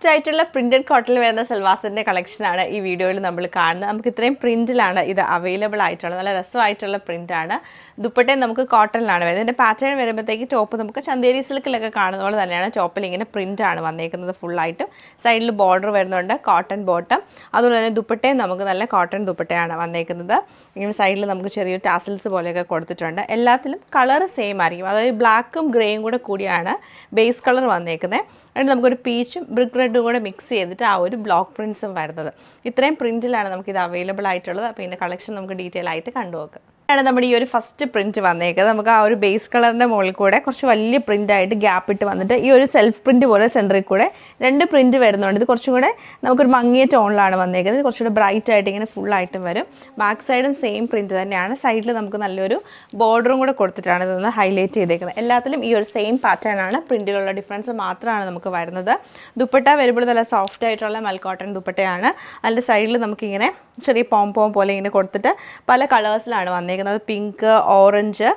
Soft ആയിട്ടുള്ള printed കോട്ടണിൽ വരുന്ന സൽവാസിൻ്റെ കളക്ഷനാണ് ഈ വീഡിയോയിൽ നമ്മൾ കാണുന്നത്. നമുക്ക് ഇത്രയും പ്രിന്റിലാണ് ഇത് അവൈലബിൾ ആയിട്ടുള്ളത്. നല്ല രസമായിട്ടുള്ള പ്രിന്റാണ്. ദുപ്പട്ടയും നമുക്ക് കോട്ടണിലാണ് വരുന്നത്. ഇതിൻ്റെ പാറ്റേൺ വരുമ്പോഴത്തേക്ക് ടോപ്പ് നമുക്ക് ചന്തേരി സിൽക്കിലൊക്കെ കാണുന്ന പോലെ തന്നെയാണ് ടോപ്പിൽ ഇങ്ങനെ പ്രിന്റാണ് വന്നേക്കുന്നത്. ഫുള്ളായിട്ടും സൈഡിൽ ബോർഡർ വരുന്നുണ്ട്, കോട്ടൺ ബോട്ടം. അതുപോലെ തന്നെ ദുപ്പട്ടയും നമുക്ക് നല്ല കോട്ടൺ ദുപ്പട്ടയാണ് വന്നേക്കുന്നത്. ഇങ്ങനെ സൈഡിൽ നമുക്ക് ചെറിയൊരു ടാസിൽസ് പോലെയൊക്കെ കൊടുത്തിട്ടുണ്ട്. എല്ലാത്തിലും കളർ സെയിം ആയിരിക്കും, അതായത് ബ്ലാക്കും ഗ്രേയും കൂടെ കൂടിയാണ് ബേസ് കളർ വന്നേക്കുന്നത്. എന്നിട്ട് നമുക്കൊരു പീച്ചും ബ്രിക്ക് റെഡും കൂടെ മിക്സ് ചെയ്തിട്ട് ആ ഒരു ബ്ലോക്ക് പ്രിൻസും വരുന്നത്. ഇത്രയും പ്രിൻറ്റിലാണ് നമുക്കിത് അവൈലബിൾ ആയിട്ടുള്ളത്. അപ്പോൾ ഇതിൻ്റെ കളക്ഷൻ നമുക്ക് ഡീറ്റെയിൽ ആയിട്ട് കണ്ടുനോക്കാം. ആണ് നമ്മുടെ ഈ ഒരു ഫസ്റ്റ് പ്രിൻറ്റ് വന്നേക്കുന്നത്. നമുക്ക് ആ ഒരു ബേസ് കളറിൻ്റെ മുകളിൽ കൂടെ കുറച്ച് വലിയ പ്രിൻ്റായിട്ട് ഗ്യാപ്പ് ഇട്ട് വന്നിട്ട് ഈ ഒരു സെൽഫ് പ്രിൻറ്റ് പോലെ സെൻറ്ററിൽ കൂടെ 2 പ്രിൻറ്റ് വരുന്നുണ്ട്. ഇത് കുറച്ചും കൂടെ നമുക്കൊരു മങ്ങിയ ടോണിലാണ് വന്നേക്കുന്നത്. കുറച്ചുകൂടെ ബ്രൈറ്റ് ആയിട്ട് ഇങ്ങനെ ഫുള്ളായിട്ടും വരും. ബാക്ക് സൈഡും സെയിം പ്രിൻറ്റ് തന്നെയാണ്. സൈഡിൽ നമുക്ക് നല്ലൊരു ബോർഡറും കൂടെ കൊടുത്തിട്ടാണ് ഇതൊന്ന് ഹൈലൈറ്റ് ചെയ്തേക്കുന്നത്. എല്ലാത്തിലും ഈ ഒരു സെയിം പാറ്റേൺ ആണ്. പ്രിൻറ്റിലുള്ള ഡിഫറൻസ് മാത്രമാണ് നമുക്ക് വരുന്നത്. ദുപ്പട്ട വരുമ്പോൾ നല്ല സോഫ്റ്റ് ആയിട്ടുള്ള മൽക്കോട്ടൺ ദുപ്പട്ടയാണ്. അതിൻ്റെ സൈഡിൽ നമുക്കിങ്ങനെ ചെറിയ പോം പോലെ ഇങ്ങനെ കൊടുത്തിട്ട് പല കളേഴ്സിലാണ് വന്നേക്കുന്നത്. പിങ്ക്, ഓറഞ്ച്,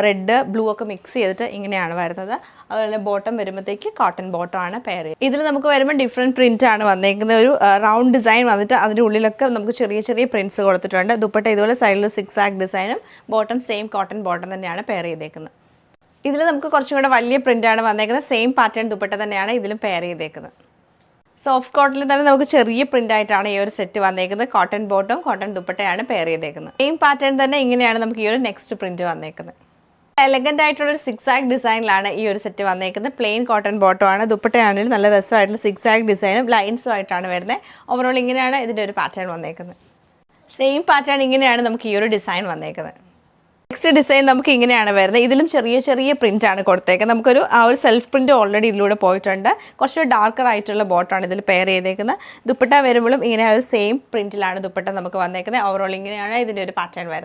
റെഡ്, ബ്ലൂ ഒക്കെ മിക്സ് ചെയ്തിട്ട് ഇങ്ങനെയാണ് വരുന്നത്. അതുപോലെ ബോട്ടം വരുമ്പോഴത്തേക്ക് കോട്ടൺ ബോട്ടം ആണ് പെയർ ചെയ്യുന്നത്. ഇതിൽ നമുക്ക് വരുമ്പോൾ ഡിഫറെൻറ്റ് പ്രിൻ്റ് ആണ് വന്നേക്കുന്നത്. ഒരു റൗണ്ട് ഡിസൈൻ വന്നിട്ട് അതിൻ്റെ ഉള്ളിലൊക്കെ നമുക്ക് ചെറിയ ചെറിയ പ്രിൻറ്റ്സ് കൊടുത്തിട്ടുണ്ട്. ദുപ്പട്ട ഇതുപോലെ സൈഡിൽ സിക്സ് ആക്ക് ഡിസൈനും ബോട്ടം സെയിം കോട്ടൺ ബോട്ടം തന്നെയാണ് പെയർ ചെയ്തേക്കുന്നത്. ഇതിൽ നമുക്ക് കുറച്ചും കൂടെ വലിയ പ്രിൻ്റാണ് വന്നേക്കുന്നത്. സെയിം പാറ്റേൺ ദുപ്പട്ട തന്നെയാണ് ഇതിലും പെയർ ചെയ്തേക്കുന്നത്. സോഫ്റ്റ് കോട്ടണിൽ തന്നെ നമുക്ക് ചെറിയ പ്രിൻ്റ് ആയിട്ടാണ് ഈ ഒരു സെറ്റ് വന്നേക്കുന്നത്. കോട്ടൺ ബോട്ടം കോട്ടൺ ദുപ്പട്ടയാണ് പെയർ ചെയ്തേക്കുന്നത്. സെയിം പാറ്റേൺ തന്നെ ഇങ്ങനെയാണ് നമുക്ക് ഈ ഒരു നെക്സ്റ്റ് പ്രിൻറ്റ് വന്നേക്കുന്നത്. എലഗൻ്റ് ആയിട്ടുള്ളൊരു സിക്സ് ആക്ക് ഡിസൈനിലാണ് ഈ ഒരു സെറ്റ് വന്നേക്കുന്നത്. പ്ലെയിൻ കോട്ടൺ ബോട്ടം ആണ്. ദുപ്പട്ടയാണെങ്കിലും നല്ല രസമായിട്ടുള്ള സിക്സ് ആക്ക് ഡിസൈനും ലൈൻസും ആയിട്ടാണ് വരുന്നത്. ഓവറോൾ ഇങ്ങനെയാണ് ഇതിൻ്റെ ഒരു പാറ്റേൺ വന്നേക്കുന്നത്. സെയിം പാറ്റേൺ ഇങ്ങനെയാണ് നമുക്ക് ഈ ഒരു ഡിസൈൻ വന്നേക്കുന്നത്. നെക്സ്റ്റ് ഡിസൈൻ നമുക്ക് ഇങ്ങനെയാണ് വരുന്നത്. ഇതിലും ചെറിയ ചെറിയ പ്രിൻ്റ് ആണ് കൊടുത്തേക്കുന്നത്. നമുക്കൊരു ആ ഒരു സെൽഫ് പ്രിൻ്റ് ഓൾറെഡി ഇതിലൂടെ പോയിട്ടുണ്ട്. കുറച്ച് ഡാർക്കർ ആയിട്ടുള്ള ബോട്ടാണ് ഇതിൽ പെയർ ചെയ്തേക്കുന്നത്. ദുപ്പട്ട വരുമ്പോഴും ഇങ്ങനെ ഒരു സെയിം പ്രിൻറ്റിലാണ് ദുപ്പട്ട നമുക്ക് വന്നേക്കുന്നത്. ഓവറോൾ ഇങ്ങനെയാണ് ഇതിൻ്റെ ഒരു പാറ്റേൺ വരുന്നത്.